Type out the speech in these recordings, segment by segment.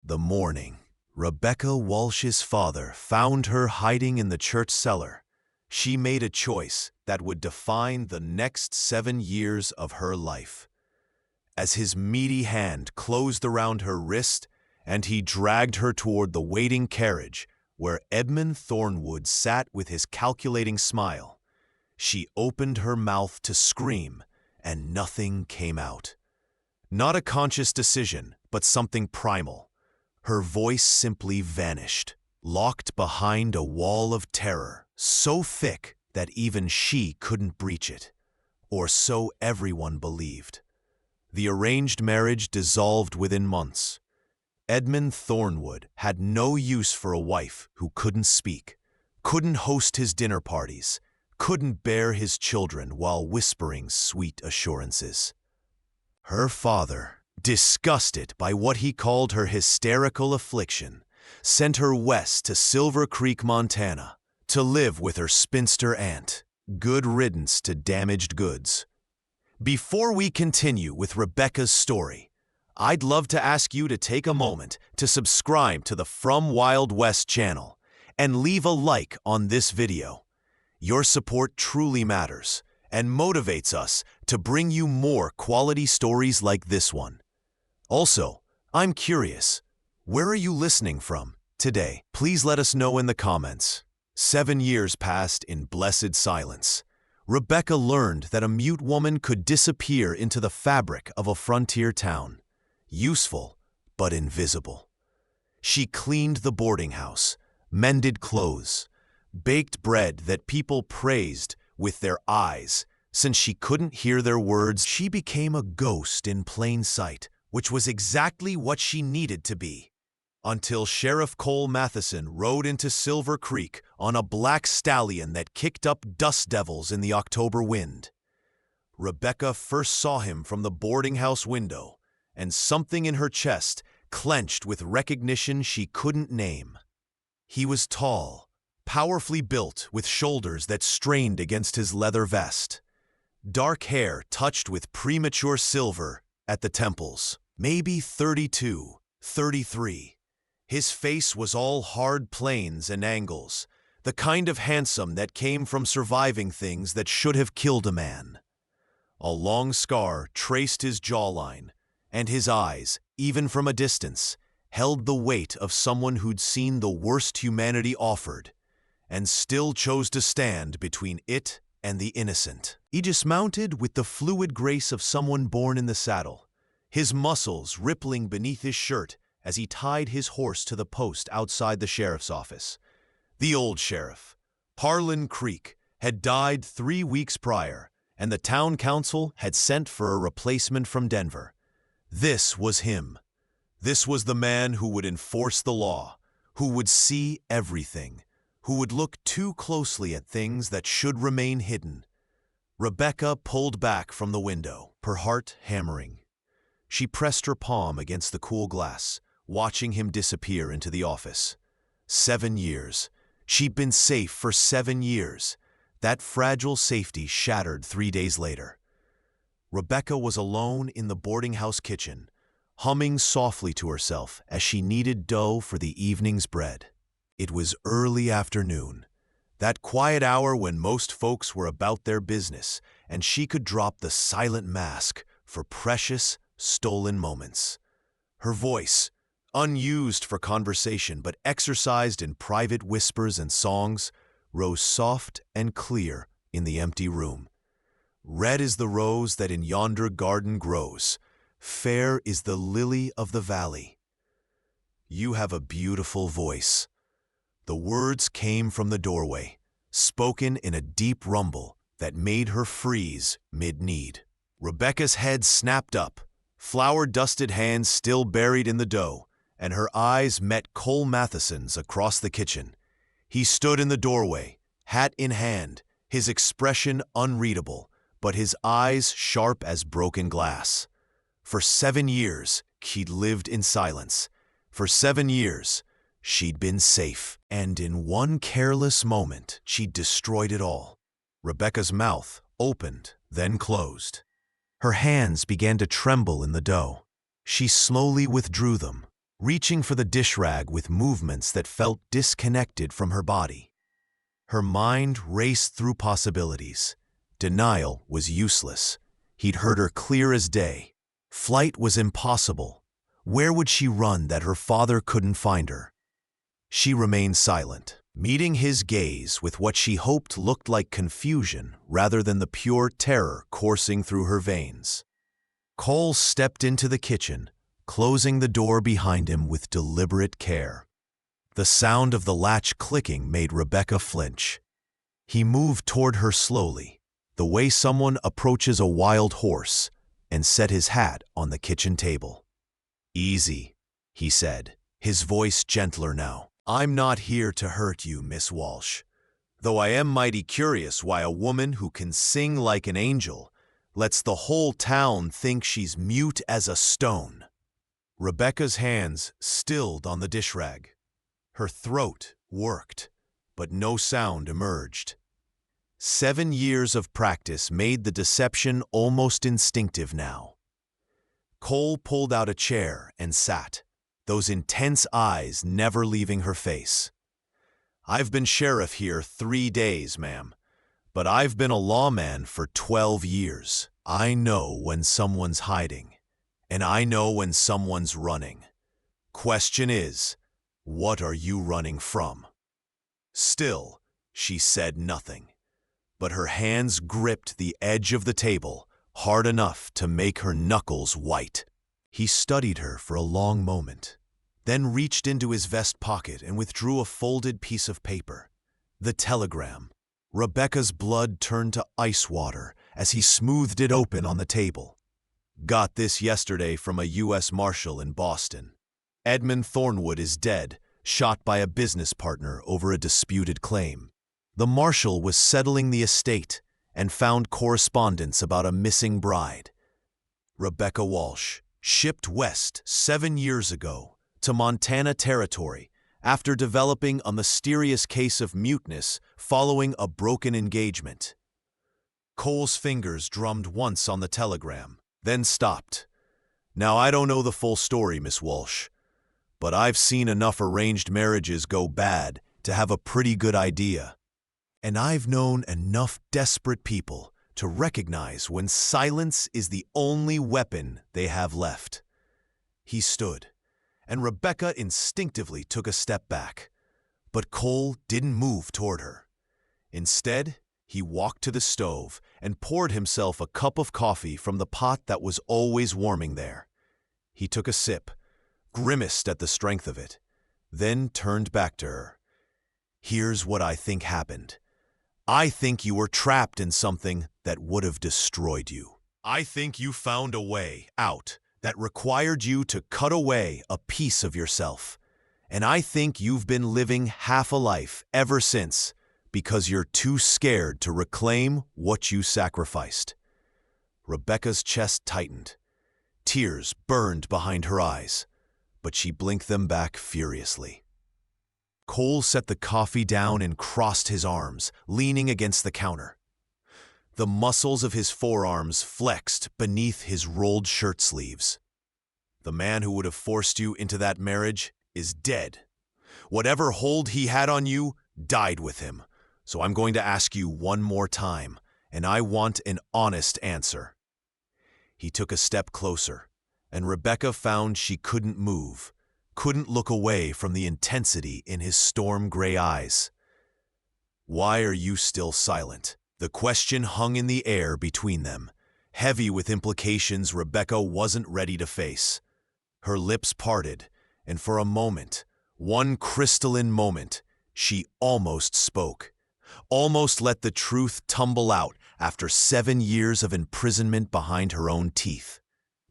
The morning. Rebecca Walsh's father found her hiding in the church cellar. She made a choice that would define the next 7 years of her life. As his meaty hand closed around her wrist and he dragged her toward the waiting carriage where Edmund Thornwood sat with his calculating smile, she opened her mouth to scream, and nothing came out. Not a conscious decision, but something primal. Her voice simply vanished, locked behind a wall of terror, so thick that even she couldn't breach it. Or so everyone believed. The arranged marriage dissolved within months. Edmund Thornwood had no use for a wife who couldn't speak, couldn't host his dinner parties, couldn't bear his children while whispering sweet assurances. Her father, disgusted by what he called her hysterical affliction, sent her west to Silver Creek, Montana, to live with her spinster aunt. Good riddance to damaged goods. Before we continue with Rebecca's story, I'd love to ask you to take a moment to subscribe to the From Wild West channel and leave a like on this video. Your support truly matters and motivates us to bring you more quality stories like this one. Also, I'm curious, where are you listening from today? Please let us know in the comments. 7 years passed in blessed silence. Rebecca learned that a mute woman could disappear into the fabric of a frontier town, useful but invisible. She cleaned the boarding house, mended clothes, baked bread that people praised with their eyes. Since she couldn't hear their words, she became a ghost in plain sight, which was exactly what she needed to be. Until Sheriff Cole Matheson rode into Silver Creek on a black stallion that kicked up dust devils in the October wind. Rebecca first saw him from the boarding house window, and something in her chest clenched with recognition she couldn't name. He was tall, powerfully built with shoulders that strained against his leather vest. Dark hair touched with premature silver at the temples, maybe 32, 33. His face was all hard planes and angles, the kind of handsome that came from surviving things that should have killed a man. A long scar traced his jawline, and his eyes, even from a distance, held the weight of someone who'd seen the worst humanity offered, and still chose to stand between it and the innocent. He dismounted with the fluid grace of someone born in the saddle, his muscles rippling beneath his shirt as he tied his horse to the post outside the sheriff's office. The old sheriff, Harlan Creek, had died 3 weeks prior, and the town council had sent for a replacement from Denver. This was him. This was the man who would enforce the law, who would see everything, who would look too closely at things that should remain hidden. Rebecca pulled back from the window, her heart hammering. She pressed her palm against the cool glass, watching him disappear into the office. 7 years. She'd been safe for 7 years. That fragile safety shattered 3 days later. Rebecca was alone in the boarding house kitchen, humming softly to herself as she kneaded dough for the evening's bread. It was early afternoon, that quiet hour when most folks were about their business, and she could drop the silent mask for precious, stolen moments. Her voice, unused for conversation but exercised in private whispers and songs, rose soft and clear in the empty room. Red is the rose that in yonder garden grows. Fair is the lily of the valley. You have a beautiful voice. The words came from the doorway, spoken in a deep rumble that made her freeze mid-need. Rebecca's head snapped up, flour-dusted hands still buried in the dough, and her eyes met Cole Matheson's across the kitchen. He stood in the doorway, hat in hand, his expression unreadable, but his eyes sharp as broken glass. For 7 years, she'd lived in silence. For 7 years, she'd been safe. And in one careless moment, she'd destroyed it all. Rebecca's mouth opened, then closed. Her hands began to tremble in the dough. She slowly withdrew them, reaching for the dish rag with movements that felt disconnected from her body. Her mind raced through possibilities. Denial was useless. He'd heard her clear as day. Flight was impossible. Where would she run that her father couldn't find her? She remained silent, meeting his gaze with what she hoped looked like confusion rather than the pure terror coursing through her veins. Cole stepped into the kitchen, closing the door behind him with deliberate care. The sound of the latch clicking made Rebecca flinch. He moved toward her slowly, the way someone approaches a wild horse, and set his hat on the kitchen table. "Easy," he said, his voice gentler now. "I'm not here to hurt you, Miss Walsh, though I am mighty curious why a woman who can sing like an angel lets the whole town think she's mute as a stone." Rebecca's hands stilled on the dish rag. Her throat worked, but no sound emerged. 7 years of practice made the deception almost instinctive now. Cole pulled out a chair and sat, those intense eyes never leaving her face. "I've been sheriff here 3 days, ma'am, but I've been a lawman for 12 years. I know when someone's hiding, and I know when someone's running. Question is, what are you running from?" Still, she said nothing, but her hands gripped the edge of the table hard enough to make her knuckles white. He studied her for a long moment, then reached into his vest pocket and withdrew a folded piece of paper. The telegram. Rebecca's blood turned to ice water as he smoothed it open on the table. "Got this yesterday from a U.S. Marshal in Boston. Edmund Thornwood is dead, shot by a business partner over a disputed claim. The Marshal was settling the estate and found correspondence about a missing bride. Rebecca Walsh, shipped west 7 years ago to Montana Territory after developing a mysterious case of muteness following a broken engagement." Cole's fingers drummed once on the telegram, then stopped. "Now, I don't know the full story, Miss Walsh, but I've seen enough arranged marriages go bad to have a pretty good idea. And I've known enough desperate people to recognize when silence is the only weapon they have left." He stood, and Rebecca instinctively took a step back. But Cole didn't move toward her. Instead, he walked to the stove and poured himself a cup of coffee from the pot that was always warming there. He took a sip, grimaced at the strength of it, then turned back to her. "Here's what I think happened. I think you were trapped in something that would have destroyed you. I think you found a way out that required you to cut away a piece of yourself. And I think you've been living half a life ever since because you're too scared to reclaim what you sacrificed." Rebecca's chest tightened. Tears burned behind her eyes, but she blinked them back furiously. Cole set the coffee down and crossed his arms, leaning against the counter. The muscles of his forearms flexed beneath his rolled shirt sleeves. "The man who would have forced you into that marriage is dead. Whatever hold he had on you died with him. So I'm going to ask you one more time, and I want an honest answer." He took a step closer, and Rebecca found she couldn't move, couldn't look away from the intensity in his storm-gray eyes. "Why are you still silent?" The question hung in the air between them, heavy with implications Rebecca wasn't ready to face. Her lips parted, and for a moment, one crystalline moment, she almost spoke, almost let the truth tumble out after 7 years of imprisonment behind her own teeth.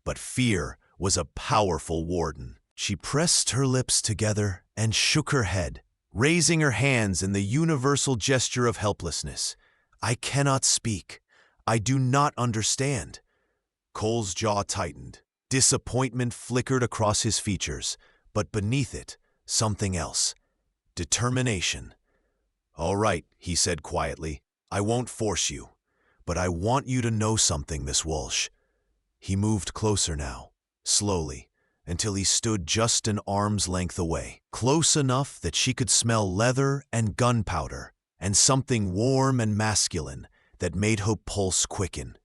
But fear was a powerful warden. She pressed her lips together and shook her head, raising her hands in the universal gesture of helplessness. "I cannot speak. I do not understand." Cole's jaw tightened. Disappointment flickered across his features, but beneath it, something else. Determination. "All right," he said quietly. "I won't force you, but I want you to know something, Miss Walsh." He moved closer now, slowly, until he stood just an arm's length away, close enough that she could smell leather and gunpowder and something warm and masculine that made her pulse quicken.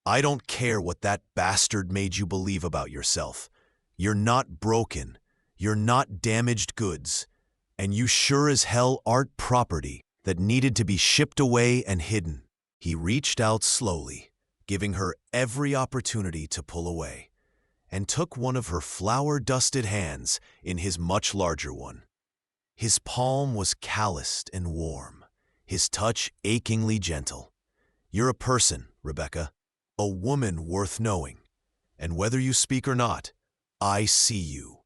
"I don't care what that bastard made you believe about yourself. You're not broken. You're not damaged goods. And you sure as hell aren't property that needed to be shipped away and hidden." He reached out slowly, giving her every opportunity to pull away, and took one of her flour-dusted hands in his much larger one. His palm was calloused and warm, his touch achingly gentle. "You're a person, Rebecca, a woman worth knowing, and whether you speak or not, I see you."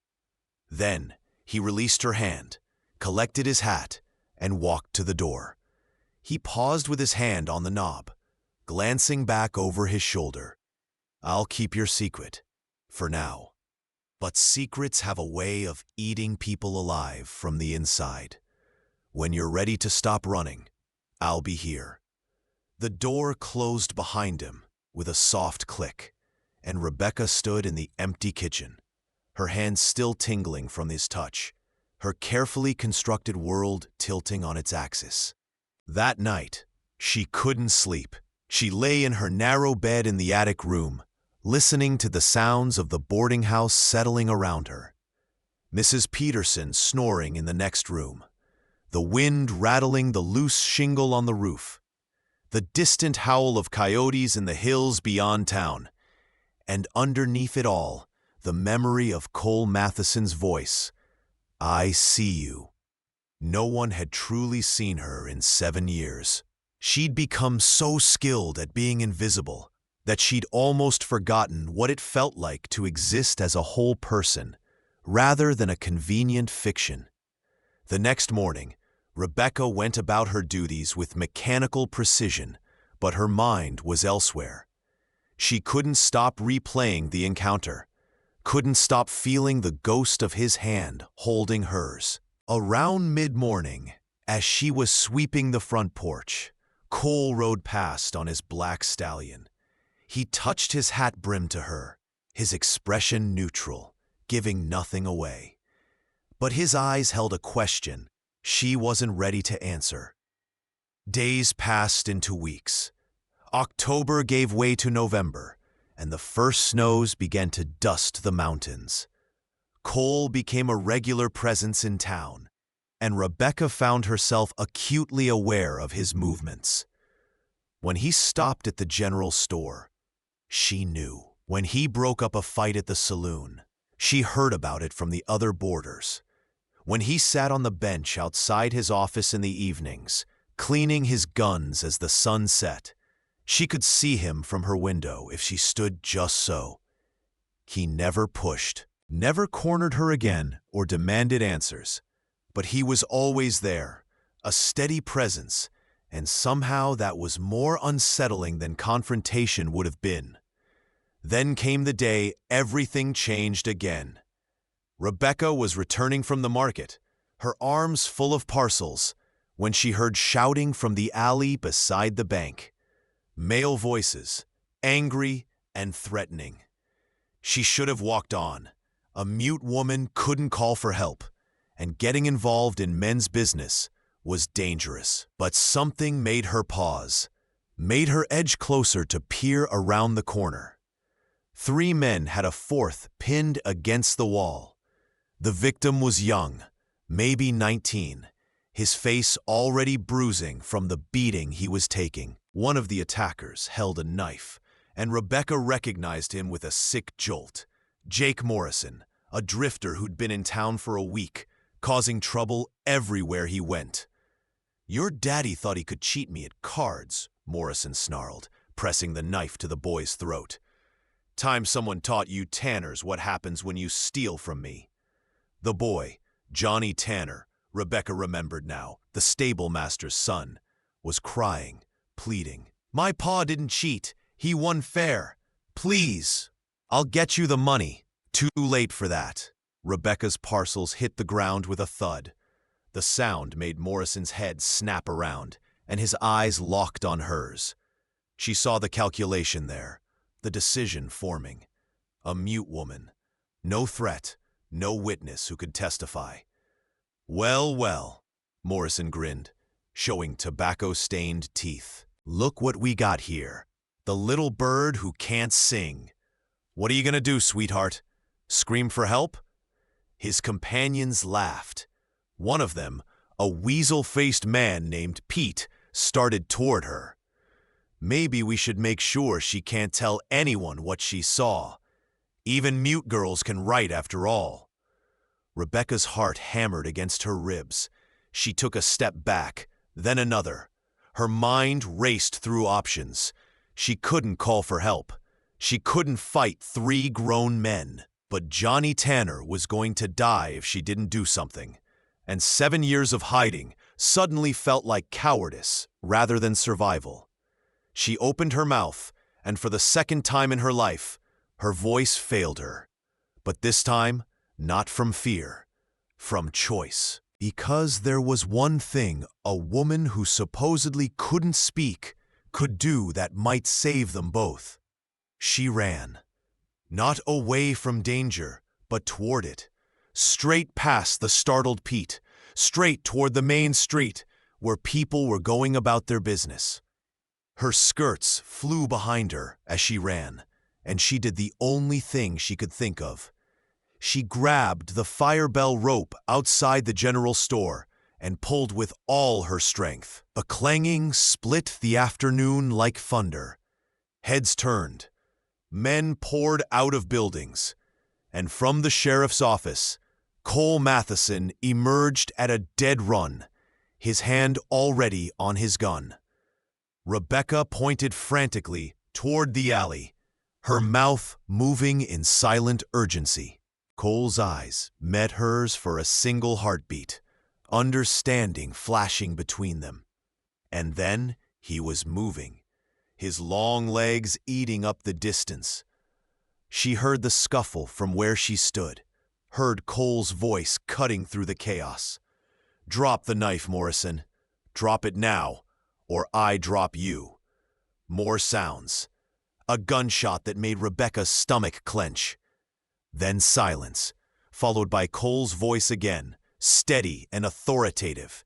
Then he released her hand, collected his hat, and walked to the door. He paused with his hand on the knob, glancing back over his shoulder. "I'll keep your secret, for now. But secrets have a way of eating people alive from the inside. When you're ready to stop running, I'll be here." The door closed behind him with a soft click, and Rebecca stood in the empty kitchen, her hands still tingling from his touch, her carefully constructed world tilting on its axis. That night, she couldn't sleep. She lay in her narrow bed in the attic room, listening to the sounds of the boarding house settling around her. Mrs. Peterson snoring in the next room, the wind rattling the loose shingle on the roof, the distant howl of coyotes in the hills beyond town, and underneath it all, the memory of Cole Matheson's voice, "I see you." No one had truly seen her in 7 years. She'd become so skilled at being invisible that she'd almost forgotten what it felt like to exist as a whole person, rather than a convenient fiction. The next morning, Rebecca went about her duties with mechanical precision, but her mind was elsewhere. She couldn't stop replaying the encounter, couldn't stop feeling the ghost of his hand holding hers. Around mid-morning, as she was sweeping the front porch, Cole rode past on his black stallion. He touched his hat brim to her, his expression neutral, giving nothing away. But his eyes held a question she wasn't ready to answer. Days passed into weeks. October gave way to November, and the first snows began to dust the mountains. Cole became a regular presence in town, and Rebecca found herself acutely aware of his movements. When he stopped at the general store, she knew. When he broke up a fight at the saloon, she heard about it from the other boarders. When he sat on the bench outside his office in the evenings, cleaning his guns as the sun set, she could see him from her window if she stood just so. He never pushed, never cornered her again or demanded answers, but he was always there, a steady presence, and somehow that was more unsettling than confrontation would have been. Then came the day everything changed again. Rebecca was returning from the market, her arms full of parcels, when she heard shouting from the alley beside the bank. Male voices, angry and threatening. She should have walked on. A mute woman couldn't call for help, and getting involved in men's business was dangerous. But something made her pause, made her edge closer to peer around the corner. 3 men had a fourth pinned against the wall. The victim was young, maybe 19, his face already bruising from the beating he was taking. One of the attackers held a knife, and Rebecca recognized him with a sick jolt. Jake Morrison, a drifter who'd been in town for a week, causing trouble everywhere he went. "Your daddy thought he could cheat me at cards," Morrison snarled, pressing the knife to the boy's throat. "Time someone taught you Tanners what happens when you steal from me." The boy, Johnny Tanner, Rebecca remembered now, the stable master's son, was crying, pleading. "My pa didn't cheat. He won fair. Please, I'll get you the money." Too late for that. Rebecca's parcels hit the ground with a thud. The sound made Morrison's head snap around, and his eyes locked on hers. She saw the calculation there, the decision forming. A mute woman, No threat, no witness who could testify. Well, well, Morrison grinned, showing tobacco-stained teeth. Look what we got here. The little bird who can't sing. What are you gonna do, sweetheart? Scream for help? His companions laughed. One of them, a weasel-faced man named Pete, started toward her. Maybe we should make sure she can't tell anyone what she saw. Even mute girls can write after all. Rebecca's heart hammered against her ribs. She took a step back, then another. Her mind raced through options. She couldn't call for help. She couldn't fight 3 grown men. But Johnny Tanner was going to die if she didn't do something. And 7 years of hiding suddenly felt like cowardice rather than survival. She opened her mouth, and for the second time in her life, her voice failed her. But this time, not from fear, from choice. Because there was one thing a woman who supposedly couldn't speak could do that might save them both. She ran. Not away from danger, but toward it. Straight past the startled Pete, straight toward the main street, where people were going about their business. Her skirts flew behind her as she ran, and she did the only thing she could think of. She grabbed the fire bell rope outside the general store and pulled with all her strength. A clanging split the afternoon like thunder. Heads turned. Men poured out of buildings. And from the sheriff's office, Cole Matheson emerged at a dead run, his hand already on his gun. Rebecca pointed frantically toward the alley, her mouth moving in silent urgency. Cole's eyes met hers for a single heartbeat, understanding flashing between them. And then he was moving, his long legs eating up the distance. She heard the scuffle from where she stood, heard Cole's voice cutting through the chaos. "Drop the knife, Morrison. Drop it now, or I drop you." More sounds. A gunshot that made Rebecca's stomach clench. Then silence, followed by Cole's voice again, steady and authoritative.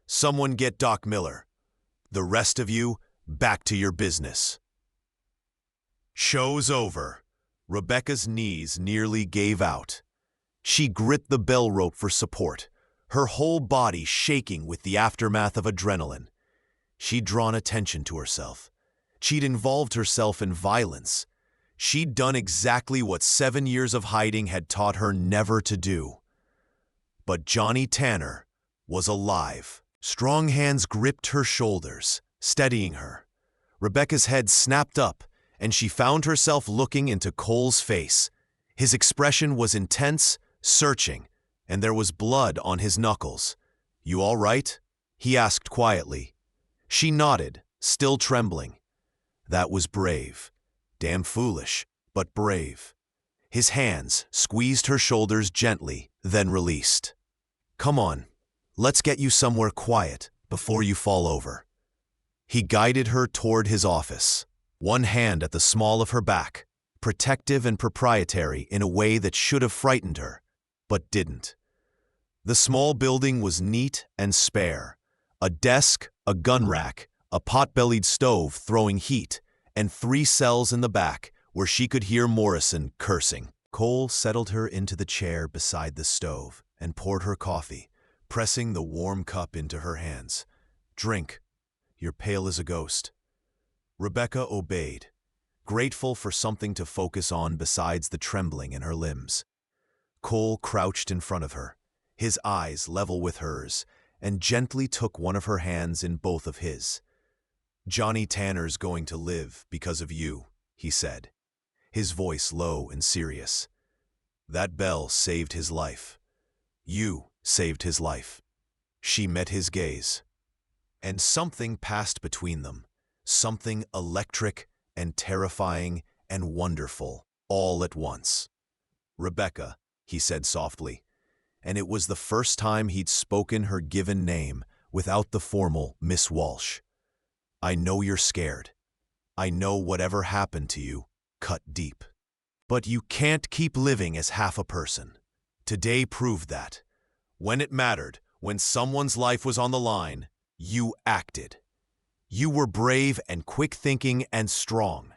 "Someone get Doc Miller. The rest of you, back to your business." Show's over. Rebecca's knees nearly gave out. She gripped the bell rope for support, her whole body shaking with the aftermath of adrenaline. She'd drawn attention to herself. She'd involved herself in violence. She'd done exactly what 7 years of hiding had taught her never to do. But Johnny Tanner was alive. Strong hands gripped her shoulders, steadying her. Rebecca's head snapped up, and she found herself looking into Cole's face. His expression was intense, searching, and there was blood on his knuckles. "You all right?" he asked quietly. She nodded, still trembling. That was brave. Damn foolish, but brave. His hands squeezed her shoulders gently, then released. "Come on, let's get you somewhere quiet before you fall over." He guided her toward his office, one hand at the small of her back, protective and proprietary in a way that should have frightened her, but didn't. The small building was neat and spare. A desk, a gun rack, a pot-bellied stove throwing heat, and 3 cells in the back where she could hear Morrison cursing. Cole settled her into the chair beside the stove and poured her coffee, pressing the warm cup into her hands. "Drink. You're pale as a ghost." Rebecca obeyed, grateful for something to focus on besides the trembling in her limbs. Cole crouched in front of her, his eyes level with hers, and gently took one of her hands in both of his. "Johnny Tanner's going to live because of you," he said, his voice low and serious. "That bell saved his life. You saved his life." She met his gaze, and something passed between them, something electric and terrifying and wonderful all at once. "Rebecca," he said softly, and it was the first time he'd spoken her given name without the formal Miss Walsh. "I know you're scared. I know whatever happened to you cut deep. But you can't keep living as half a person. Today proved that. When it mattered, when someone's life was on the line, you acted. You were brave and quick-thinking and strong.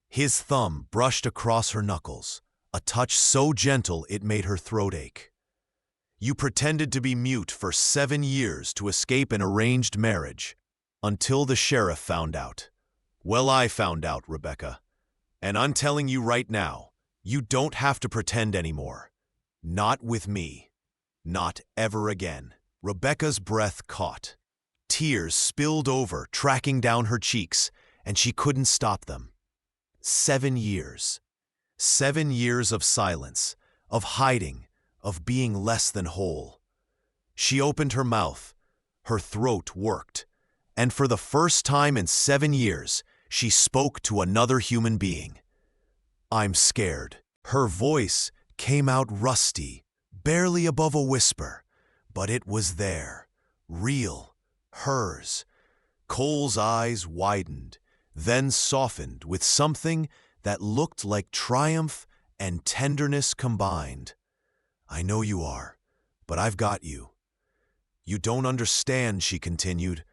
His thumb brushed across her knuckles, a touch so gentle it made her throat ache. You pretended to be mute for 7 years to escape an arranged marriage, until the sheriff found out. Well, I found out, Rebecca. And I'm telling you right now, you don't have to pretend anymore. Not with me. Not ever again. Rebecca's breath caught. Tears spilled over, tracking down her cheeks, and she couldn't stop them. 7 years. 7 years of silence, of hiding, of being less than whole. She opened her mouth. Her throat worked. And for the first time in 7 years, she spoke to another human being. I'm scared. Her voice came out rusty, barely above a whisper, but it was there, real, hers. Cole's eyes widened, then softened with something that looked like triumph and tenderness combined. I know you are, but I've got you. You don't understand, she continued,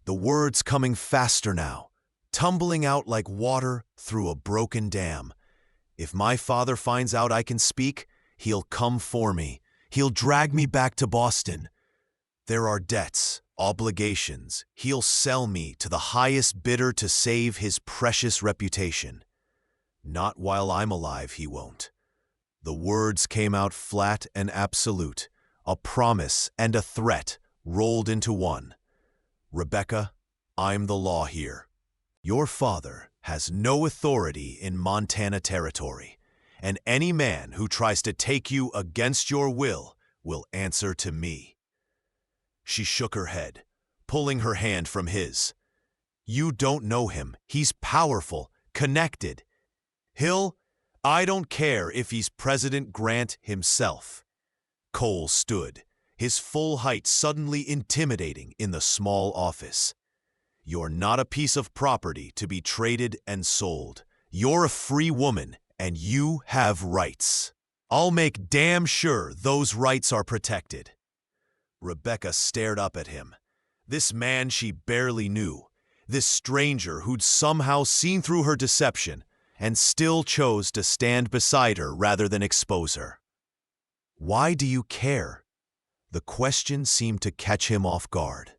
the words coming faster now, tumbling out like water through a broken dam. If my father finds out I can speak, he'll come for me. He'll drag me back to Boston. There are debts, obligations. He'll sell me to the highest bidder to save his precious reputation. Not while I'm alive, he won't. The words came out flat and absolute, a promise and a threat rolled into one. Rebecca, I'm the law here. Your father has no authority in Montana territory, and any man who tries to take you against your will answer to me. She shook her head, pulling her hand from his. You don't know him. He's powerful, connected. I don't care if he's President Grant himself. Cole stood, his full height suddenly intimidating in the small office. You're not a piece of property to be traded and sold. You're a free woman, and you have rights. I'll make damn sure those rights are protected. Rebecca stared up at him. This man she barely knew, this stranger who'd somehow seen through her deception and still chose to stand beside her rather than expose her. Why do you care? The question seemed to catch him off guard.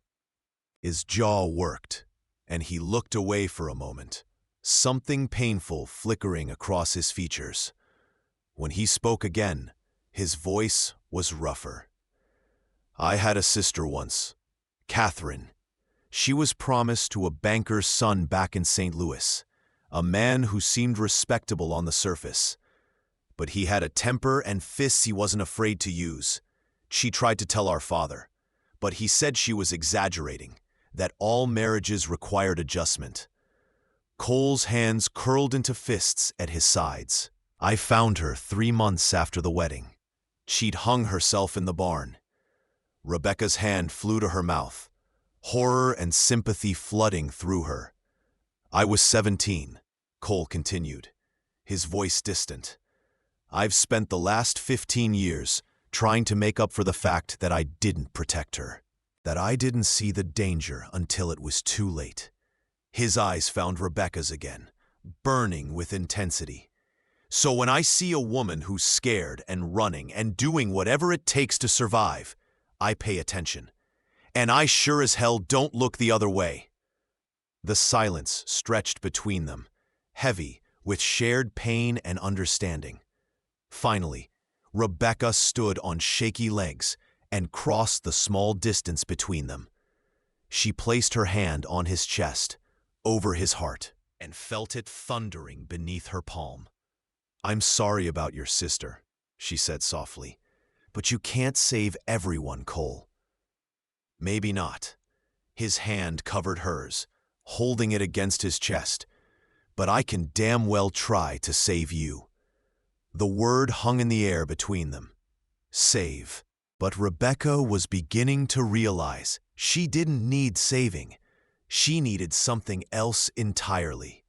His jaw worked, and he looked away for a moment, something painful flickering across his features. When he spoke again, his voice was rougher. I had a sister once, Catherine. She was promised to a banker's son back in St. Louis, a man who seemed respectable on the surface. But he had a temper and fists he wasn't afraid to use. She tried to tell our father, but he said she was exaggerating, that all marriages required adjustment. Cole's hands curled into fists at his sides. I found her 3 months after the wedding. She'd hung herself in the barn. Rebecca's hand flew to her mouth, horror and sympathy flooding through her. I was 17, Cole continued, his voice distant. I've spent the last 15 years trying to make up for the fact that I didn't protect her, that I didn't see the danger until it was too late. His eyes found Rebecca's again, burning with intensity. So when I see a woman who's scared and running and doing whatever it takes to survive, I pay attention. And I sure as hell don't look the other way. The silence stretched between them, heavy with shared pain and understanding. Finally, Rebecca stood on shaky legs and crossed the small distance between them. She placed her hand on his chest, over his heart, and felt it thundering beneath her palm. I'm sorry about your sister, she said softly, but you can't save everyone, Cole. Maybe not. His hand covered hers, holding it against his chest, but I can damn well try to save you. The word hung in the air between them. Save. But Rebecca was beginning to realize she didn't need saving. She needed something else entirely.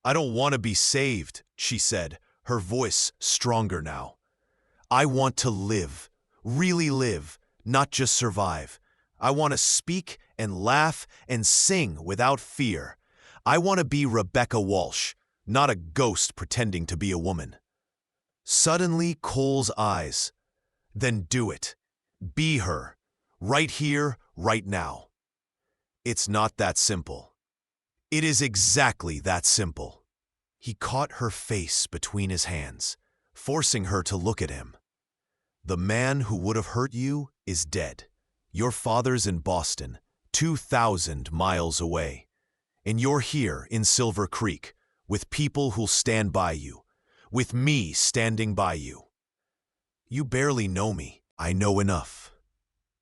I don't want to be saved, she said, her voice stronger now. I want to live, really live, not just survive. I want to speak and laugh and sing without fear. I want to be Rebecca Walsh, not a ghost pretending to be a woman. Suddenly, Cole's eyes. Then do it. Be her. Right here, right now. It's not that simple. It is exactly that simple. He caught her face between his hands, forcing her to look at him. The man who would have hurt you is dead. Your father's in Boston, 2,000 miles away. And you're here in Silver Creek, with people who'll stand by you, with me standing by you. You barely know me. I know enough.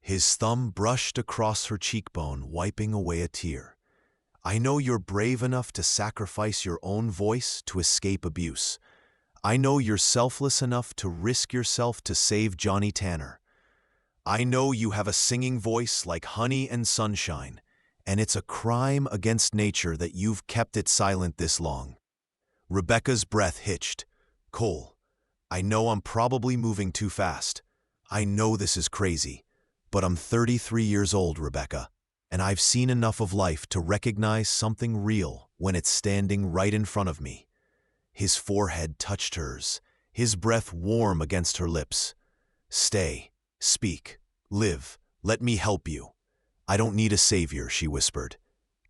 His thumb brushed across her cheekbone, wiping away a tear. I know you're brave enough to sacrifice your own voice to escape abuse. I know you're selfless enough to risk yourself to save Johnny Tanner. I know you have a singing voice like honey and sunshine, and it's a crime against nature that you've kept it silent this long. Rebecca's breath hitched. Cole, I know I'm probably moving too fast. I know this is crazy, but I'm 33 years old, Rebecca, and I've seen enough of life to recognize something real when it's standing right in front of me. His forehead touched hers, his breath warm against her lips. Stay, speak, live, let me help you. I don't need a savior, she whispered.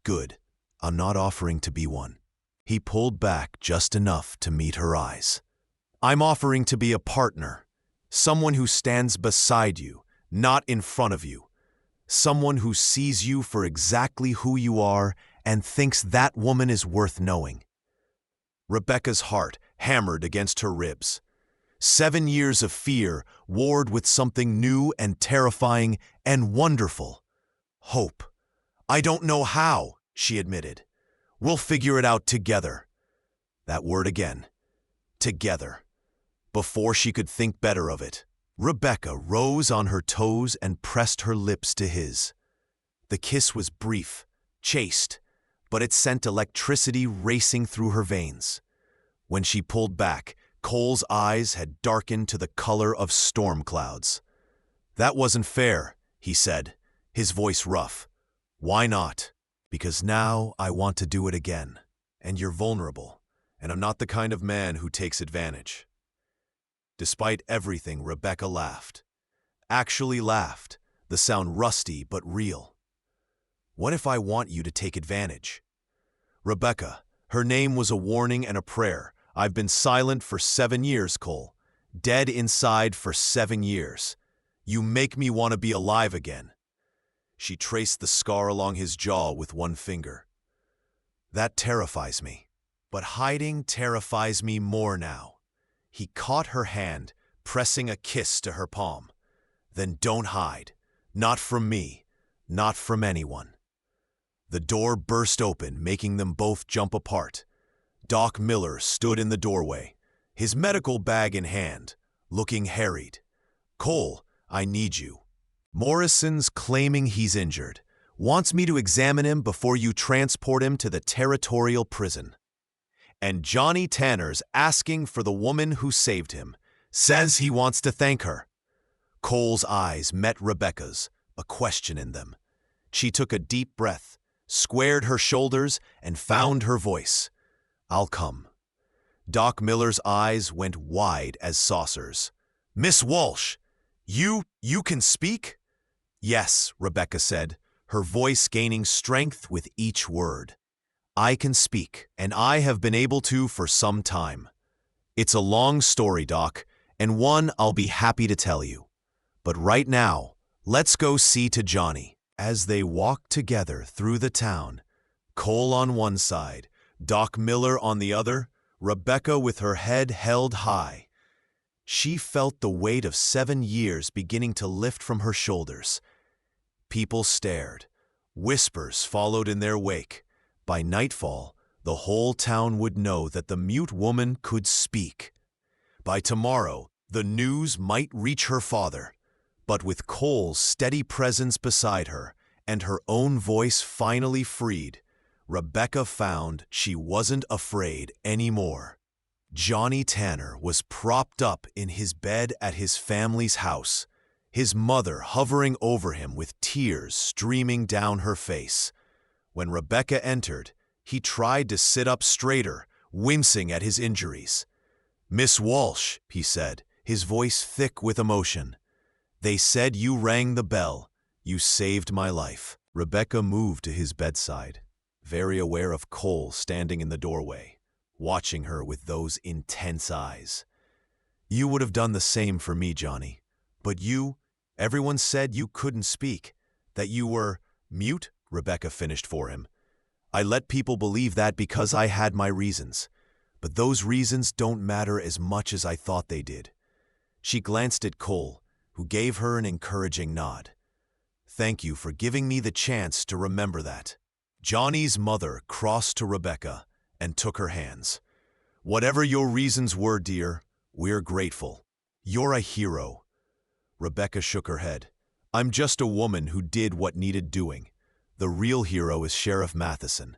Good, I'm not offering to be one. He pulled back just enough to meet her eyes. I'm offering to be a partner, someone who stands beside you, not in front of you. Someone who sees you for exactly who you are and thinks that woman is worth knowing. Rebecca's heart hammered against her ribs. 7 years of fear warred with something new and terrifying and wonderful. Hope. I don't know how, she admitted. We'll figure it out together. That word again. Together. Before she could think better of it, Rebecca rose on her toes and pressed her lips to his. The kiss was brief, chaste, but it sent electricity racing through her veins. When she pulled back, Cole's eyes had darkened to the color of storm clouds. That wasn't fair, he said, his voice rough. Why not? Because now I want to do it again. And you're vulnerable, and I'm not the kind of man who takes advantage. Despite everything, Rebecca laughed. Actually laughed, the sound rusty but real. What if I want you to take advantage? Rebecca, her name was a warning and a prayer. I've been silent for 7 years, Cole. Dead inside for 7 years. You make me want to be alive again. She traced the scar along his jaw with one finger. That terrifies me. But hiding terrifies me more now. He caught her hand, pressing a kiss to her palm. Then don't hide. Not from me. Not from anyone. The door burst open, making them both jump apart. Doc Miller stood in the doorway, his medical bag in hand, looking harried. Cole, I need you. Morrison's claiming he's injured. Wants me to examine him before you transport him to the territorial prison. And Johnny Tanner's asking for the woman who saved him. Says he wants to thank her. Cole's eyes met Rebecca's, a question in them. She took a deep breath, squared her shoulders, and found her voice. I'll come. Doc Miller's eyes went wide as saucers. Miss Walsh, you can speak? Yes, Rebecca said, her voice gaining strength with each word. I can speak, and I have been able to for some time. It's a long story, Doc, and one I'll be happy to tell you. But right now, let's go see to Johnny. As they walked together through the town, Cole on one side, Doc Miller on the other, Rebecca with her head held high. She felt the weight of 7 years beginning to lift from her shoulders. People stared. Whispers followed in their wake. By nightfall, the whole town would know that the mute woman could speak. By tomorrow, the news might reach her father. But with Cole's steady presence beside her and her own voice finally freed, Rebecca found she wasn't afraid anymore. Johnny Tanner was propped up in his bed at his family's house, his mother hovering over him with tears streaming down her face. When Rebecca entered, he tried to sit up straighter, wincing at his injuries. "Miss Walsh," he said, his voice thick with emotion, "they said you rang the bell. You saved my life." Rebecca moved to his bedside, very aware of Cole standing in the doorway, watching her with those intense eyes. "You would have done the same for me, Johnny. But everyone said you couldn't speak, that you were mute," Rebecca finished for him. "I let people believe that because I had my reasons. But those reasons don't matter as much as I thought they did." She glanced at Cole, who gave her an encouraging nod. "Thank you for giving me the chance to remember that." Johnny's mother crossed to Rebecca and took her hands. "Whatever your reasons were, dear, we're grateful. You're a hero." Rebecca shook her head. "I'm just a woman who did what needed doing. The real hero is Sheriff Matheson.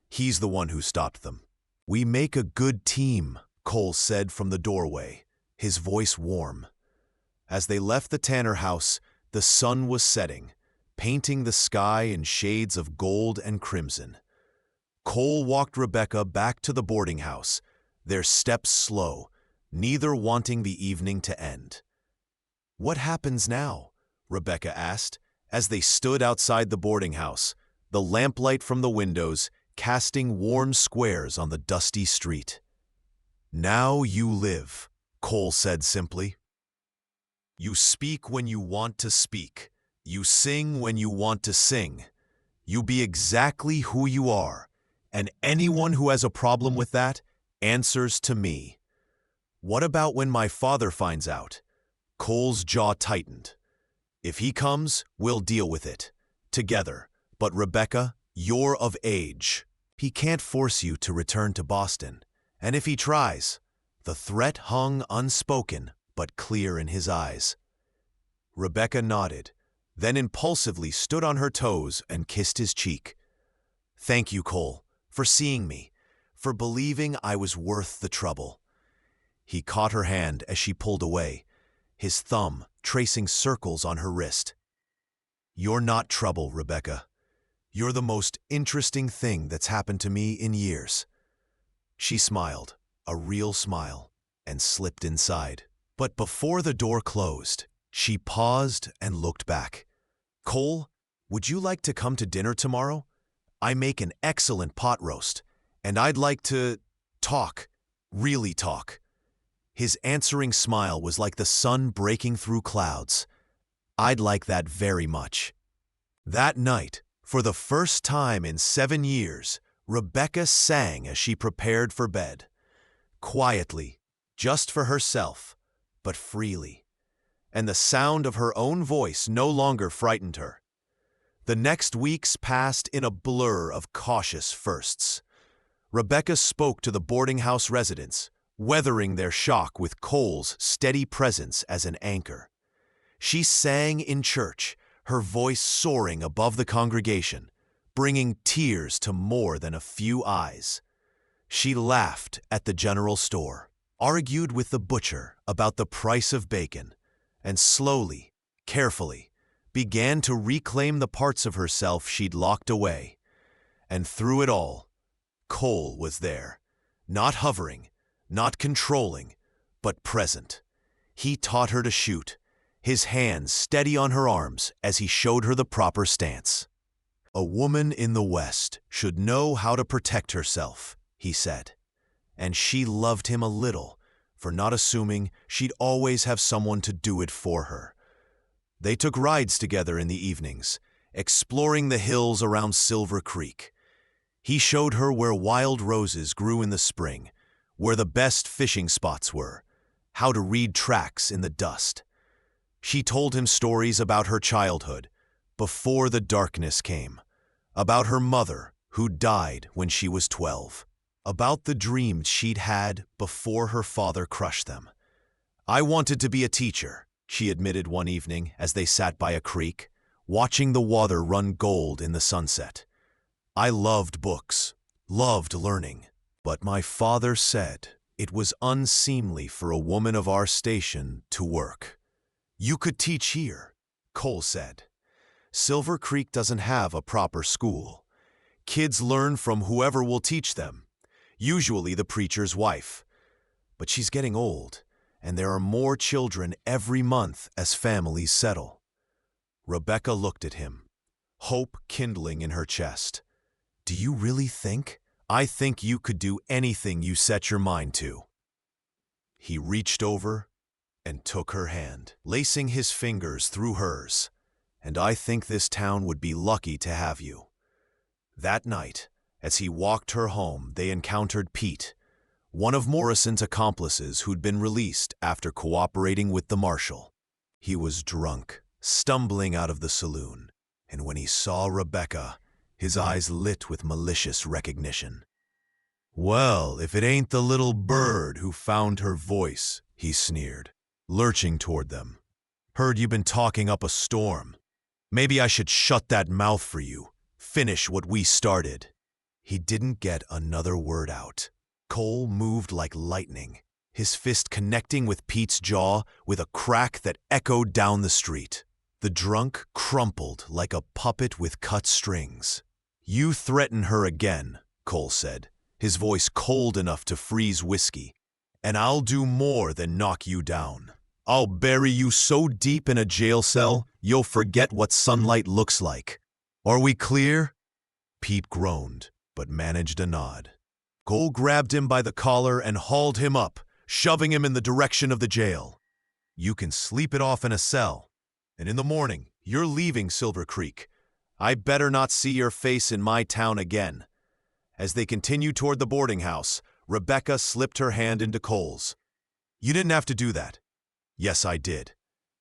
He's the one who stopped them." "We make a good team," Cole said from the doorway, his voice warm. As they left the Tanner house, the sun was setting, painting the sky in shades of gold and crimson. Cole walked Rebecca back to the boarding house, their steps slow, neither wanting the evening to end. "What happens now?" Rebecca asked, as they stood outside the boarding house, the lamplight from the windows casting warm squares on the dusty street. "Now you live," Cole said simply. "You speak when you want to speak. You sing when you want to sing. You be exactly who you are, and anyone who has a problem with that answers to me." "What about when my father finds out?" Cole's jaw tightened. "If he comes, we'll deal with it. Together. But Rebecca, you're of age. He can't force you to return to Boston. And if he tries..." The threat hung unspoken, but clear in his eyes. Rebecca nodded, then impulsively stood on her toes and kissed his cheek. "Thank you, Cole, for seeing me, for believing I was worth the trouble." He caught her hand as she pulled away, his thumb tracing circles on her wrist. "You're not trouble, Rebecca. You're the most interesting thing that's happened to me in years." She smiled, a real smile, and slipped inside. But before the door closed, she paused and looked back. "Cole, would you like to come to dinner tomorrow? I make an excellent pot roast, and I'd like to talk, really talk." His answering smile was like the sun breaking through clouds. "I'd like that very much." That night, for the first time in 7 years, Rebecca sang as she prepared for bed. Quietly, just for herself, but freely. And the sound of her own voice no longer frightened her. The next weeks passed in a blur of cautious firsts. Rebecca spoke to the boarding house residents, weathering their shock with Cole's steady presence as an anchor. She sang in church, her voice soaring above the congregation, bringing tears to more than a few eyes. She laughed at the general store, argued with the butcher about the price of bacon, and slowly, carefully, began to reclaim the parts of herself she'd locked away. And through it all, Cole was there, not hovering, not controlling, but present. He taught her to shoot, his hands steady on her arms as he showed her the proper stance. "A woman in the West should know how to protect herself," he said. And she loved him a little for not assuming she'd always have someone to do it for her. They took rides together in the evenings, exploring the hills around Silver Creek. He showed her where wild roses grew in the spring, where the best fishing spots were, how to read tracks in the dust. She told him stories about her childhood, before the darkness came, about her mother who died when she was 12, about the dreams she'd had before her father crushed them. "I wanted to be a teacher," she admitted one evening as they sat by a creek, watching the water run gold in the sunset. "I loved books, loved learning, but my father said It was unseemly for a woman of our station to work. You could teach here, Cole said. Silver Creek doesn't have a proper school. Kids learn from whoever will teach them, usually the preacher's wife. But she's getting old, and there are more children every month as families settle. Rebecca looked at him, hope kindling in her chest. Do you really think? I think you could do anything you set your mind to. He reached over and took her hand, lacing his fingers through hers. And I think this town would be lucky to have you. That night, as he walked her home, they encountered Pete, one of Morrison's accomplices who'd been released after cooperating with the marshal. He was drunk, stumbling out of the saloon, and when he saw Rebecca, his eyes lit with malicious recognition. Well, if it ain't the little bird who found her voice, he sneered, lurching toward them. Heard you been talking up a storm. Maybe I should shut that mouth for you, finish what we started. He didn't get another word out. Cole moved like lightning, his fist connecting with Pete's jaw with a crack that echoed down the street. The drunk crumpled like a puppet with cut strings. You threaten her again, Cole said, his voice cold enough to freeze whiskey, and I'll do more than knock you down. I'll bury you so deep in a jail cell, you'll forget what sunlight looks like. Are we clear? Pete groaned, but managed a nod. Cole grabbed him by the collar and hauled him up, shoving him in the direction of the jail. You can sleep it off in a cell, and in the morning, you're leaving Silver Creek. I better not see your face in my town again. As they continued toward the boarding house, Rebecca slipped her hand into Cole's. You didn't have to do that. Yes, I did.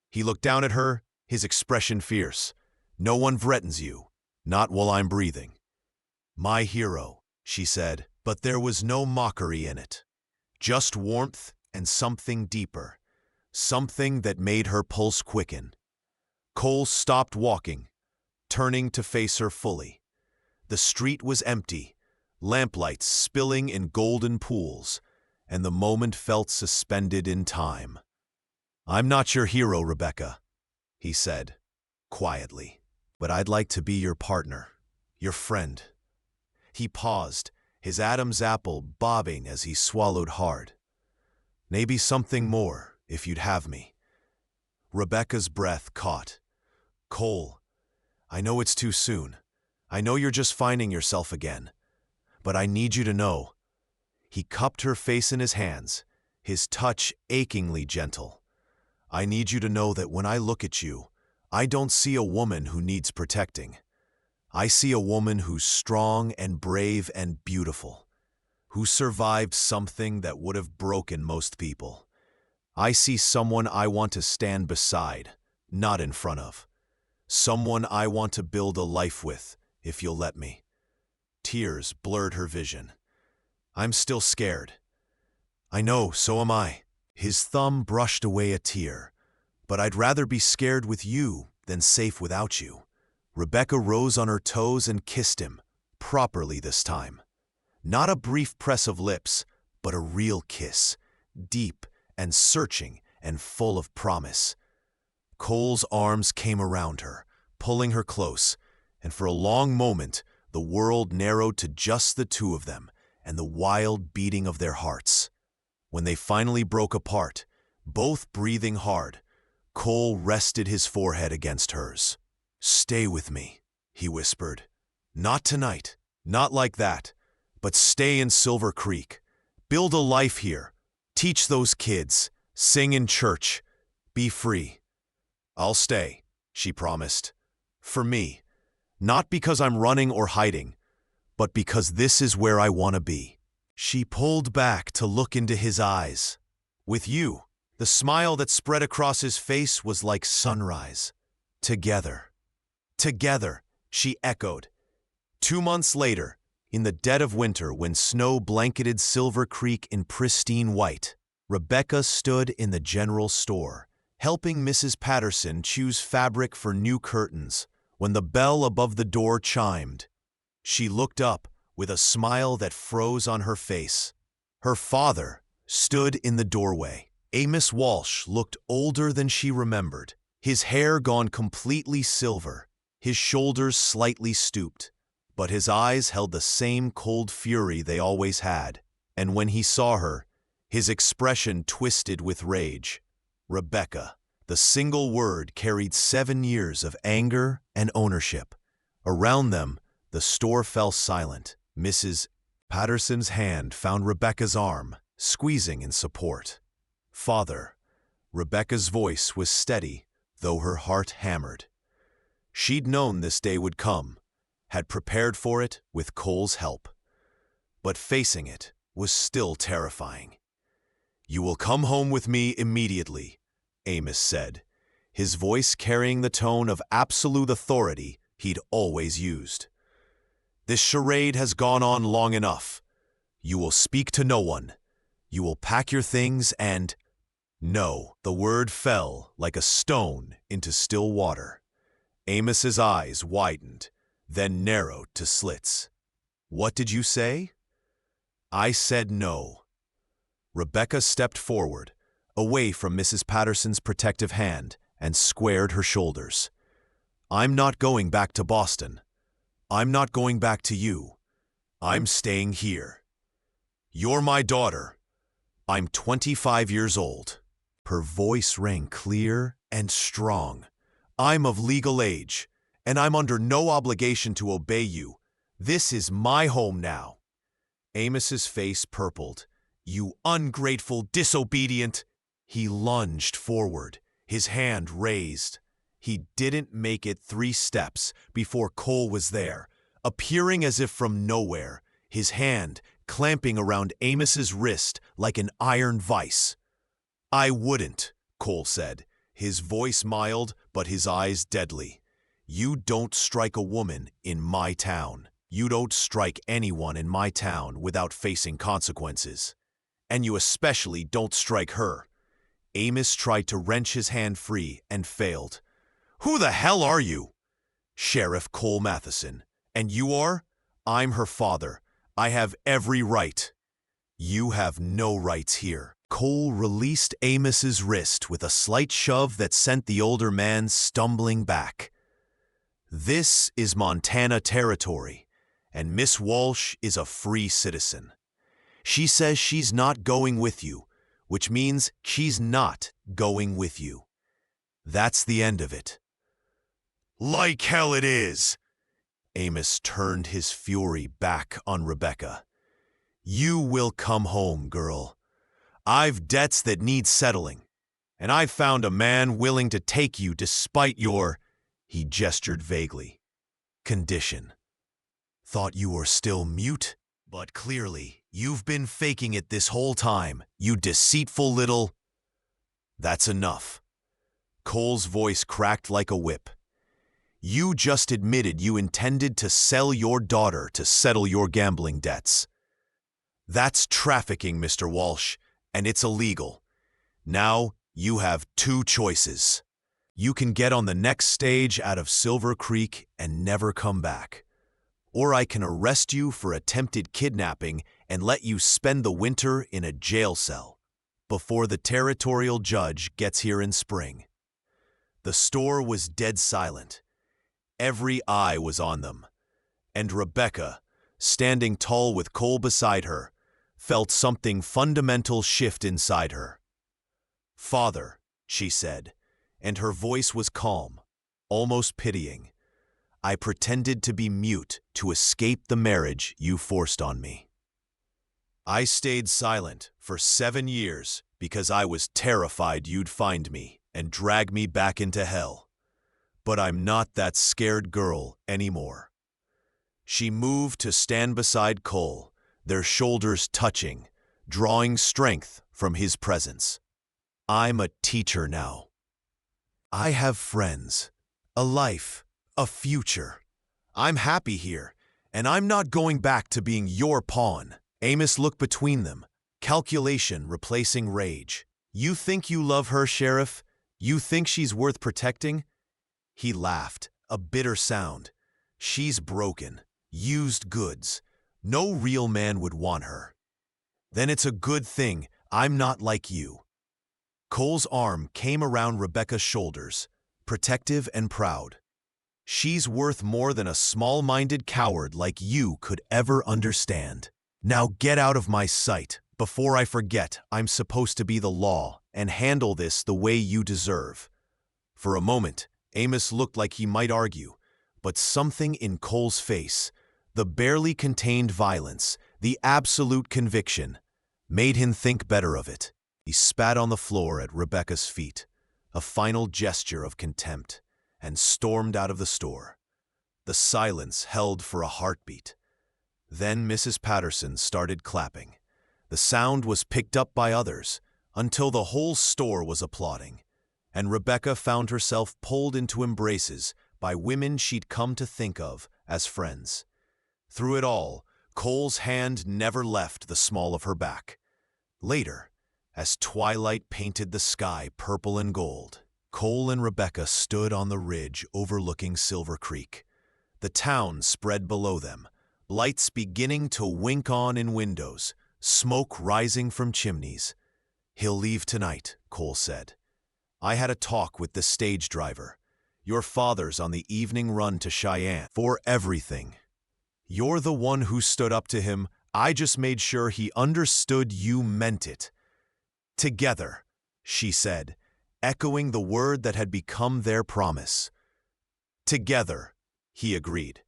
He looked down at her, his expression fierce. No one threatens you, not while I'm breathing. My hero, she said, but there was no mockery in it. Just warmth and something deeper, something that made her pulse quicken. Cole stopped walking, turning to face her fully. The street was empty, lamplights spilling in golden pools, and the moment felt suspended in time. I'm not your hero, Rebecca, he said, quietly, but I'd like to be your partner, your friend. He paused, his Adam's apple bobbing as he swallowed hard. Maybe something more, if you'd have me. Rebecca's breath caught. Cole, I know it's too soon. I know you're just finding yourself again. But I need you to know. He cupped her face in his hands, his touch achingly gentle. I need you to know that when I look at you, I don't see a woman who needs protecting. I see a woman who's strong and brave and beautiful, who survived something that would have broken most people. I see someone I want to stand beside, not in front of. Someone I want to build a life with, if you'll let me. Tears blurred her vision. I'm still scared. I know, so am I. His thumb brushed away a tear. But I'd rather be scared with you than safe without you. Rebecca rose on her toes and kissed him, properly this time. Not a brief press of lips, but a real kiss, deep and searching and full of promise. Cole's arms came around her, pulling her close, and for a long moment the world narrowed to just the two of them and the wild beating of their hearts. When they finally broke apart, both breathing hard, Cole rested his forehead against hers. Stay with me, he whispered. Not tonight, not like that, but stay in Silver Creek. Build a life here. Teach those kids. Sing in church. Be free. I'll stay, she promised. For me. Not because I'm running or hiding, but because this is where I want to be. She pulled back to look into his eyes. With you, the smile that spread across his face was like sunrise. Together. Together, she echoed. 2 months later, in the dead of winter when snow blanketed Silver Creek in pristine white, Rebecca stood in the general store, helping Mrs. Patterson choose fabric for new curtains. When the bell above the door chimed, she looked up with a smile that froze on her face. Her father, stood in the doorway. Amos Walsh looked older than she remembered, his hair gone completely silver, his shoulders slightly stooped, but his eyes held the same cold fury they always had, and when he saw her, his expression twisted with rage. Rebecca. The single word carried 7 years of anger and ownership. Around them, the store fell silent. Mrs. Patterson's hand found Rebecca's arm, squeezing in support. "Father." Rebecca's voice was steady, though her heart hammered. She'd known this day would come, had prepared for it with Cole's help. But facing it was still terrifying. "You will come home with me immediately," Amos said, his voice carrying the tone of absolute authority he'd always used. "This charade has gone on long enough. You will speak to no one. You will pack your things and—" No, the word fell like a stone into still water. Amos's eyes widened, then narrowed to slits. "What did you say?" "I said no." Rebecca stepped forward, away from Mrs. Patterson's protective hand, and squared her shoulders. "I'm not going back to Boston. I'm not going back to you. I'm staying here. You're my daughter. I'm 25 years old." Her voice rang clear and strong. "I'm of legal age, and I'm under no obligation to obey you. This is my home now." Amos's face purpled. "You ungrateful, disobedient—" He lunged forward, his hand raised. He didn't make it 3 steps before Cole was there, appearing as if from nowhere, his hand clamping around Amos's wrist like an iron vice. "I wouldn't," Cole said, his voice mild but his eyes deadly. "You don't strike a woman in my town. You don't strike anyone in my town without facing consequences. And you especially don't strike her." Amos tried to wrench his hand free and failed. "Who the hell are you?" "Sheriff Cole Matheson. And you are?" "I'm her father. I have every right." "You have no rights here." Cole released Amos's wrist with a slight shove that sent the older man stumbling back. "This is Montana territory, and Miss Walsh is a free citizen. She says she's not going with you, which means she's not going with you. That's the end of it." "Like hell it is!" Amos turned his fury back on Rebecca. "You will come home, girl. I've debts that need settling, and I've found a man willing to take you despite your—" he gestured vaguely, "condition. Thought you were still mute, but clearly you've been faking it this whole time, you deceitful little—" "That's enough." Cole's voice cracked like a whip. "You just admitted you intended to sell your daughter to settle your gambling debts. That's trafficking, Mr. Walsh, and it's illegal. Now you have 2 choices. You can get on the next stage out of Silver Creek and never come back. Or I can arrest you for attempted kidnapping and let you spend the winter in a jail cell before the territorial judge gets here in spring." The store was dead silent. Every eye was on them, and Rebecca, standing tall with Cole beside her, felt something fundamental shift inside her. "Father," she said, and her voice was calm, almost pitying, "I pretended to be mute to escape the marriage you forced on me. I stayed silent for 7 years because I was terrified you'd find me and drag me back into hell. But I'm not that scared girl anymore." She moved to stand beside Cole, their shoulders touching, drawing strength from his presence. "I'm a teacher now. I have friends, a life, a future. I'm happy here, and I'm not going back to being your pawn." Amos looked between them, calculation replacing rage. "You think you love her, Sheriff? You think she's worth protecting?" He laughed, a bitter sound. "She's broken, used goods. No real man would want her." "Then it's a good thing I'm not like you. Cole's arm came around Rebecca's shoulders, protective and proud. She's worth more than a small-minded coward like you could ever understand. Now get out of my sight, before I forget I'm supposed to be the law and handle this the way you deserve. For a moment, Amos looked like he might argue, but something in Cole's face, the barely contained violence, the absolute conviction, made him think better of it. He spat on the floor at Rebecca's feet, a final gesture of contempt, and stormed out of the store. The silence held for a heartbeat. Then Mrs. Patterson started clapping. The sound was picked up by others, until the whole store was applauding, and Rebecca found herself pulled into embraces by women she'd come to think of as friends. Through it all, Cole's hand never left the small of her back. Later, as twilight painted the sky purple and gold, Cole and Rebecca stood on the ridge overlooking Silver Creek. The town spread below them, lights beginning to wink on in windows, smoke rising from chimneys. "He'll leave tonight," Cole said. "I had a talk with the stage driver. Your father's on the evening run to Cheyenne for everything. You're the one who stood up to him. I just made sure he understood you meant it." "Together," she said, echoing the word that had become their promise. "Together," he agreed.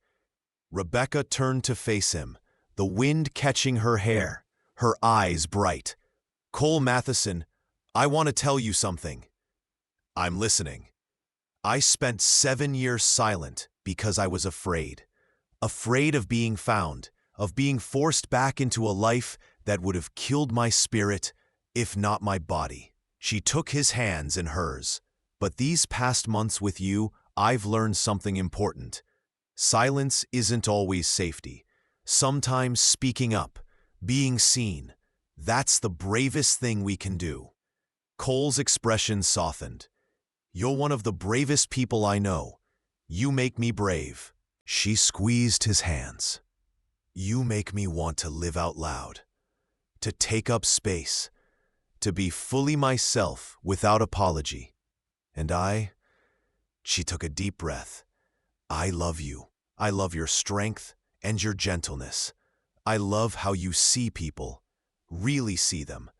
Rebecca turned to face him, the wind catching her hair, her eyes bright. "Cole Matheson, I want to tell you something." "I'm listening." "I spent 7 years silent because I was afraid. Afraid of being found, of being forced back into a life that would have killed my spirit, if not my body." She took his hands in hers. "But these past months with you, I've learned something important. Silence isn't always safety. Sometimes speaking up, being seen, that's the bravest thing we can do." Cole's expression softened. "You're one of the bravest people I know. You make me brave." She squeezed his hands. "You make me want to live out loud, to take up space, to be fully myself without apology. And She took a deep breath. "I love you. I love your strength and your gentleness. I love how you see people, really see them.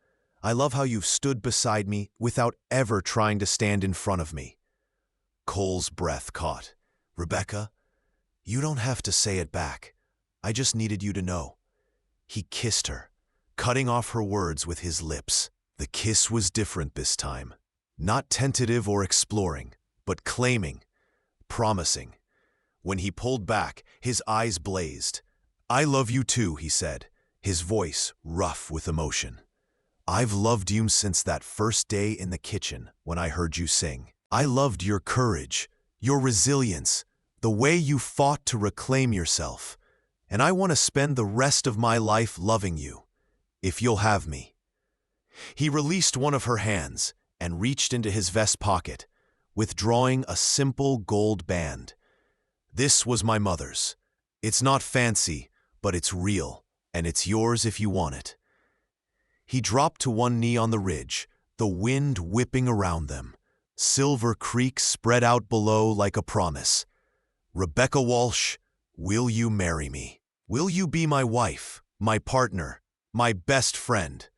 I love how you've stood beside me without ever trying to stand in front of me." Cole's breath caught. "Rebecca, you don't have to say it back. I just needed you to know." He kissed her, cutting off her words with his lips. The kiss was different this time. Not tentative or exploring, but claiming, promising. When he pulled back, his eyes blazed. "I love you too," he said, his voice rough with emotion. "I've loved you since that first day in the kitchen when I heard you sing. I loved your courage, your resilience, the way you fought to reclaim yourself. And I want to spend the rest of my life loving you, if you'll have me." He released one of her hands and reached into his vest pocket, withdrawing a simple gold band. "This was my mother's. It's not fancy, but it's real, and it's yours if you want it." He dropped to one knee on the ridge, the wind whipping around them. Silver Creek spread out below like a promise. "Rebecca Walsh, will you marry me? Will you be my wife, my partner, my best friend?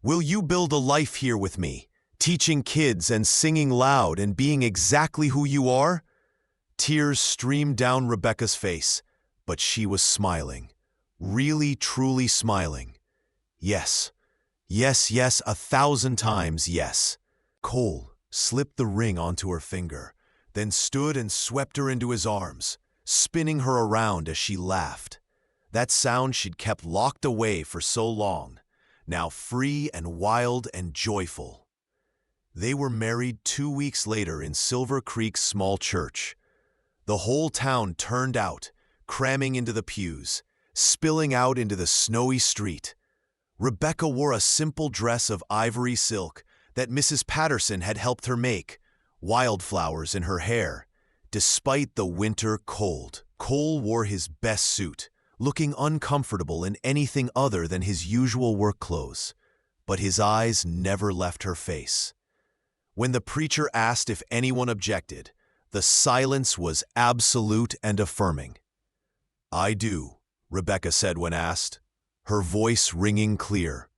Will you build a life here with me, teaching kids and singing loud and being exactly who you are?" Tears streamed down Rebecca's face, but she was smiling, really, truly smiling. "Yes, yes, yes, 1,000 times yes." Cole slipped the ring onto her finger, then stood and swept her into his arms, spinning her around as she laughed. That sound she'd kept locked away for so long, now free and wild and joyful. They were married 2 weeks later in Silver Creek's small church. The whole town turned out, cramming into the pews, spilling out into the snowy street. Rebecca wore a simple dress of ivory silk that Mrs. Patterson had helped her make, wildflowers in her hair. Despite the winter cold, Cole wore his best suit, looking uncomfortable in anything other than his usual work clothes. but his eyes never left her face. When the preacher asked if anyone objected, the silence was absolute and affirming. "I do," Rebecca said when asked, her voice ringing clear.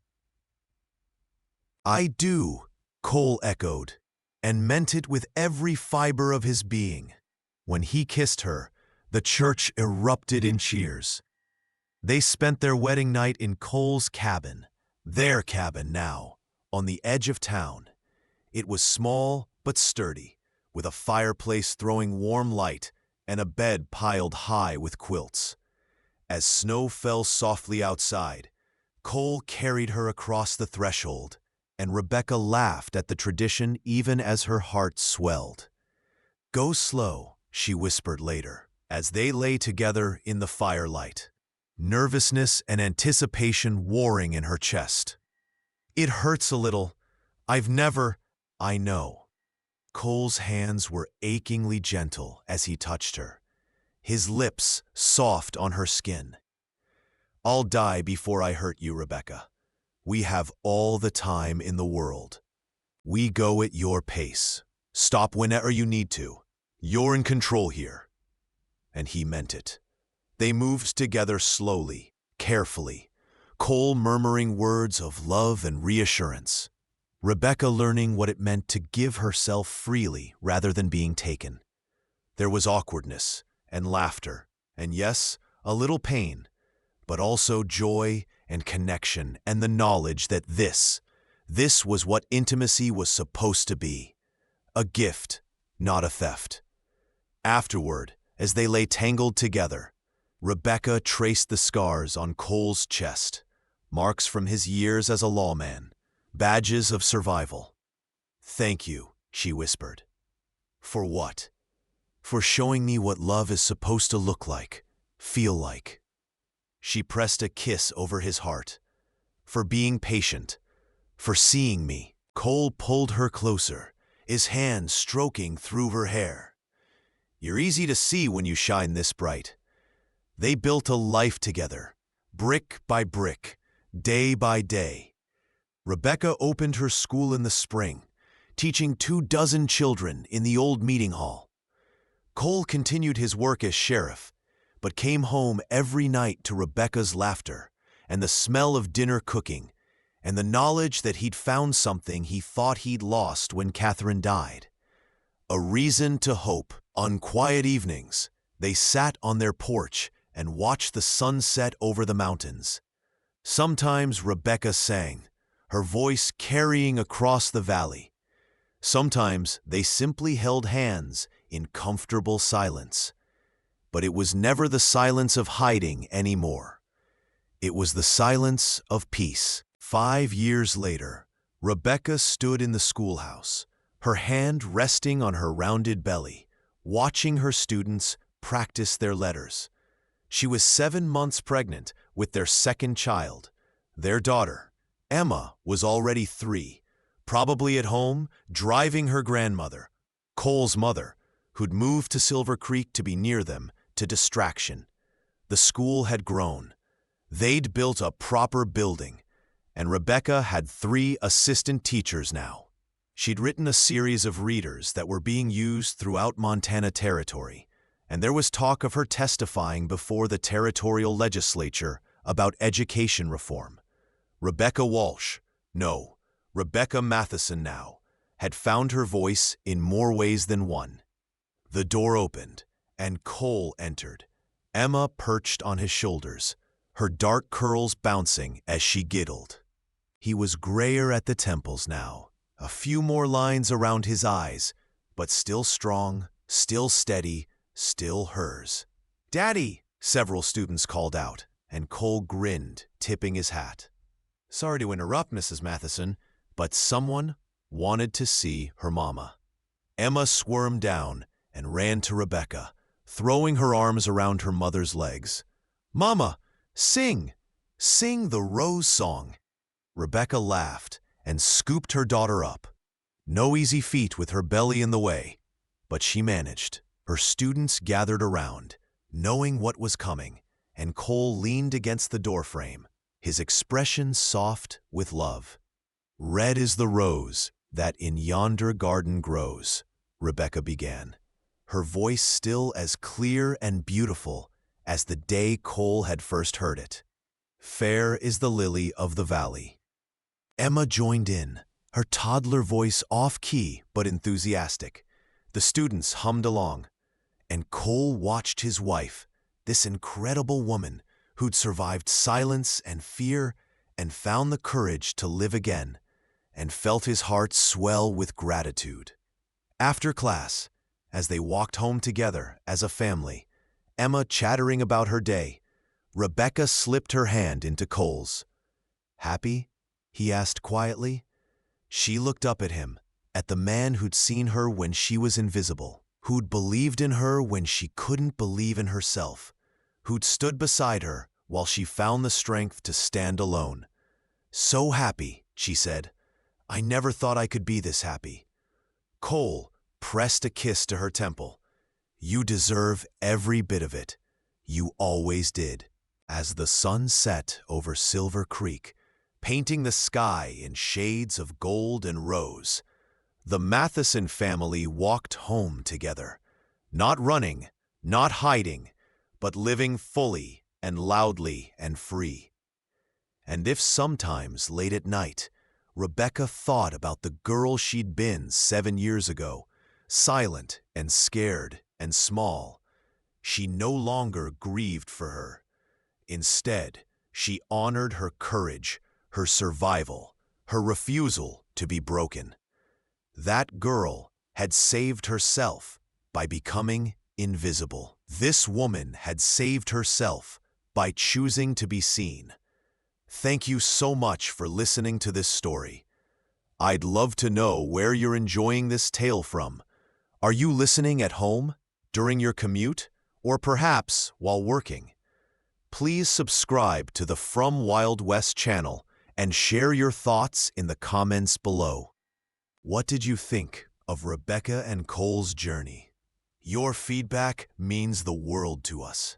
"I do," Cole echoed, and meant it with every fiber of his being. When he kissed her, the church erupted in cheers. They spent their wedding night in Cole's cabin, their cabin now, on the edge of town. It was small but sturdy, with a fireplace throwing warm light and a bed piled high with quilts. As snow fell softly outside, Cole carried her across the threshold, and Rebecca laughed at the tradition even as her heart swelled. "Go slow," she whispered later, as they lay together in the firelight, nervousness and anticipation warring in her chest. "It hurts a little. I know." Cole's hands were achingly gentle as he touched her, his lips soft on her skin. "I'll die before I hurt you, Rebecca. We have all the time in the world. We go at your pace. Stop whenever you need to. You're in control here." And he meant it. They moved together slowly, carefully, Cole murmuring words of love and reassurance, Rebecca learning what it meant to give herself freely rather than being taken. There was awkwardness and laughter, and yes, a little pain, but also joy and connection and the knowledge that this was what intimacy was supposed to be. A gift, not a theft. Afterward, as they lay tangled together, Rebecca traced the scars on Cole's chest, marks from his years as a lawman, badges of survival. "Thank you," she whispered. "For what?" "For showing me what love is supposed to look like, feel like." She pressed a kiss over his heart. "For being patient, for seeing me." Cole pulled her closer, his hand stroking through her hair. "You're easy to see when you shine this bright." They built a life together, brick by brick, day by day. Rebecca opened her school in the spring, teaching 24 children in the old meeting hall. Cole continued his work as sheriff, but came home every night to Rebecca's laughter and the smell of dinner cooking and the knowledge that he'd found something he thought he'd lost when Catherine died. A reason to hope. On quiet evenings, they sat on their porch and watched the sunset over the mountains. Sometimes Rebecca sang, her voice carrying across the valley. Sometimes they simply held hands in comfortable silence. But it was never the silence of hiding anymore. It was the silence of peace. 5 years later, Rebecca stood in the schoolhouse, her hand resting on her rounded belly, watching her students practice their letters. She was 7 months pregnant with their second child. Their daughter, Emma, was already 3, probably at home driving her grandmother, Cole's mother, who'd moved to Silver Creek to be near them, to distraction. The school had grown. They'd built a proper building, and Rebecca had 3 assistant teachers now. She'd written a series of readers that were being used throughout Montana Territory, and there was talk of her testifying before the territorial legislature about education reform. Rebecca Matheson now, had found her voice in more ways than one. The door opened, and Cole entered, Emma perched on his shoulders, her dark curls bouncing as she giggled. He was grayer at the temples now, a few more lines around his eyes, but still strong, still steady, still hers. "Daddy!" several students called out, and Cole grinned, tipping his hat. "Sorry to interrupt, Mrs. Matheson, but someone wanted to see her mama." Emma squirmed down and ran to Rebecca, throwing her arms around her mother's legs. "Mama, sing! Sing the Rose Song!" Rebecca laughed and scooped her daughter up. No easy feat with her belly in the way, but she managed. Her students gathered around, knowing what was coming, and Cole leaned against the doorframe, his expression soft with love. Red is the rose that in yonder garden grows, Rebecca began, her voice still as clear and beautiful as the day Cole had first heard it. Fair is the lily of the valley. Emma joined in, her toddler voice off-key but enthusiastic. The students hummed along, and Cole watched his wife, this incredible woman who'd survived silence and fear and found the courage to live again, and felt his heart swell with gratitude. After class, as they walked home together as a family, Emma chattering about her day, Rebecca slipped her hand into Cole's. "Happy?" he asked quietly. She looked up at him, at the man who'd seen her when she was invisible, who'd believed in her when she couldn't believe in herself, who'd stood beside her while she found the strength to stand alone. "So happy," she said. "I never thought I could be this happy." Cole pressed a kiss to her temple. "You deserve every bit of it. You always did." As the sun set over Silver Creek, painting the sky in shades of gold and rose, the Matheson family walked home together, not running, not hiding, but living fully and loudly and free. And if sometimes late at night, Rebecca thought about the girl she'd been 7 years ago, silent and scared and small, she no longer grieved for her. Instead, she honored her courage, her survival, her refusal to be broken. That girl had saved herself by becoming invisible. This woman had saved herself by choosing to be seen. Thank you so much for listening to this story. I'd love to know where you're enjoying this tale from. Are you listening at home, during your commute, or perhaps while working? Please subscribe to the From Wild West channel and share your thoughts in the comments below. What did you think of Rebecca and Cole's journey? Your feedback means the world to us.